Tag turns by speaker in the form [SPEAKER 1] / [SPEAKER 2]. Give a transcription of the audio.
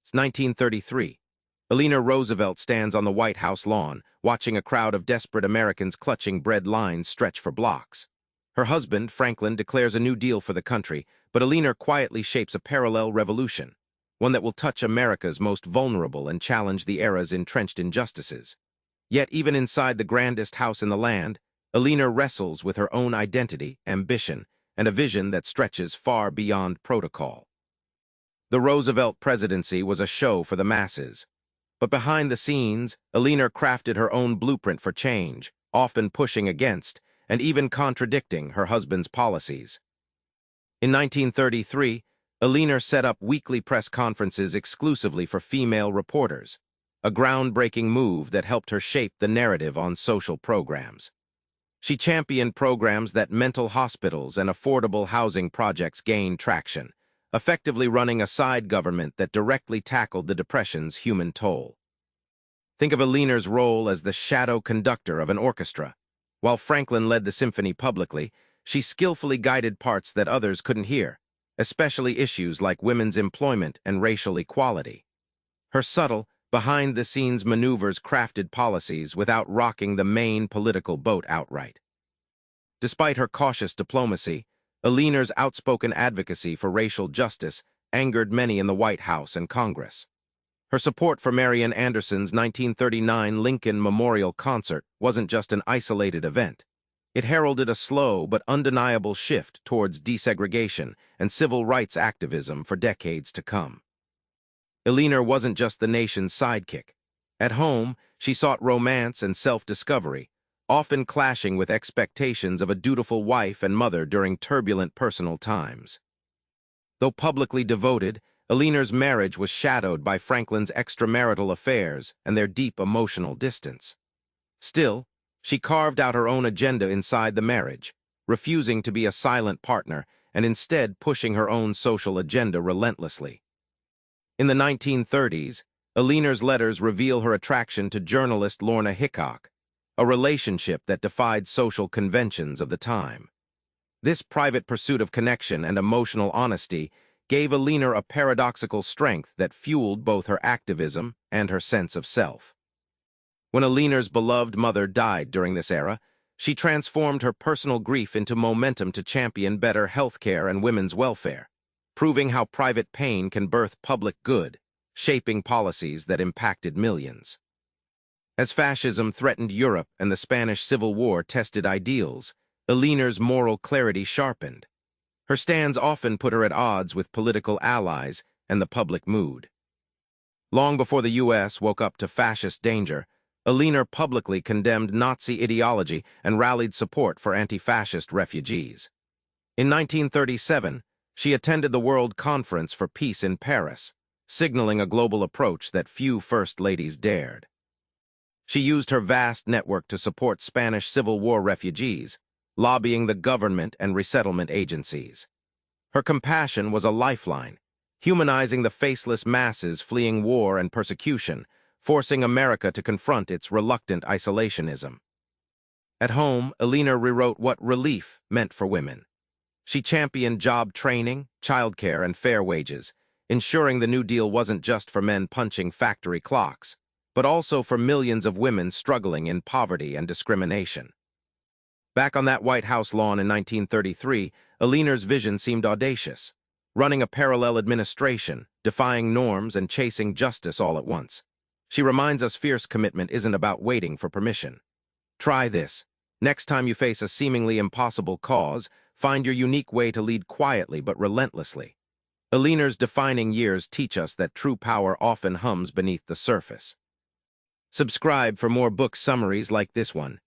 [SPEAKER 1] It's 1933. Eleanor Roosevelt stands on the White House lawn, watching a crowd of desperate Americans clutching bread lines stretch for blocks. Her husband, Franklin, declares a new deal for the country, but Eleanor quietly shapes a parallel revolution, one that will touch America's most vulnerable and challenge the era's entrenched injustices. Yet even inside the grandest house in the land, Eleanor wrestles with her own identity, ambition, and a vision that stretches far beyond protocol. The Roosevelt presidency was a show for the masses. But behind the scenes, Eleanor crafted her own blueprint for change, often pushing against, and even contradicting, her husband's policies. In 1933, Eleanor set up weekly press conferences exclusively for female reporters, a groundbreaking move that helped her shape the narrative on social programs. She championed programs that mental hospitals and affordable housing projects gained traction, effectively running a side government that directly tackled the Depression's human toll. Think of Eleanor's role as the shadow conductor of an orchestra. While Franklin led the symphony publicly, she skillfully guided parts that others couldn't hear, especially issues like women's employment and racial equality. Her subtle, behind-the-scenes maneuvers crafted policies without rocking the main political boat outright. Despite her cautious diplomacy, Eleanor's outspoken advocacy for racial justice angered many in the White House and Congress. Her support for Marian Anderson's 1939 Lincoln Memorial Concert wasn't just an isolated event. It heralded a slow but undeniable shift towards desegregation and civil rights activism for decades to come. Eleanor wasn't just the nation's sidekick. At home, she sought romance and self-discovery, often clashing with expectations of a dutiful wife and mother during turbulent personal times. Though publicly devoted, Eleanor's marriage was shadowed by Franklin's extramarital affairs and their deep emotional distance. Still, she carved out her own agenda inside the marriage, refusing to be a silent partner and instead pushing her own social agenda relentlessly. In the 1930s, Eleanor's letters reveal her attraction to journalist Lorna Hickok, a relationship that defied social conventions of the time. This private pursuit of connection and emotional honesty gave Eleanor a paradoxical strength that fueled both her activism and her sense of self. When Eleanor's beloved mother died during this era, she transformed her personal grief into momentum to champion better health care and women's welfare, proving how private pain can birth public good, shaping policies that impacted millions. As fascism threatened Europe and the Spanish Civil War tested ideals, Eleanor's moral clarity sharpened. Her stands often put her at odds with political allies and the public mood. Long before the U.S. woke up to fascist danger, Eleanor publicly condemned Nazi ideology and rallied support for anti-fascist refugees. In 1937, she attended the World Conference for Peace in Paris, signaling a global approach that few First Ladies dared. She used her vast network to support Spanish Civil War refugees, lobbying the government and resettlement agencies. Her compassion was a lifeline, humanizing the faceless masses fleeing war and persecution, forcing America to confront its reluctant isolationism. At home, Eleanor rewrote what relief meant for women. She championed job training, childcare, and fair wages, ensuring the New Deal wasn't just for men punching factory clocks, but also for millions of women struggling in poverty and discrimination. Back on that White House lawn in 1933, Eleanor's vision seemed audacious, running a parallel administration, defying norms and chasing justice all at once. She reminds us fierce commitment isn't about waiting for permission. Try this. Next time you face a seemingly impossible cause, find your unique way to lead quietly but relentlessly. Eleanor's defining years teach us that true power often hums beneath the surface. Subscribe for more book summaries like this one.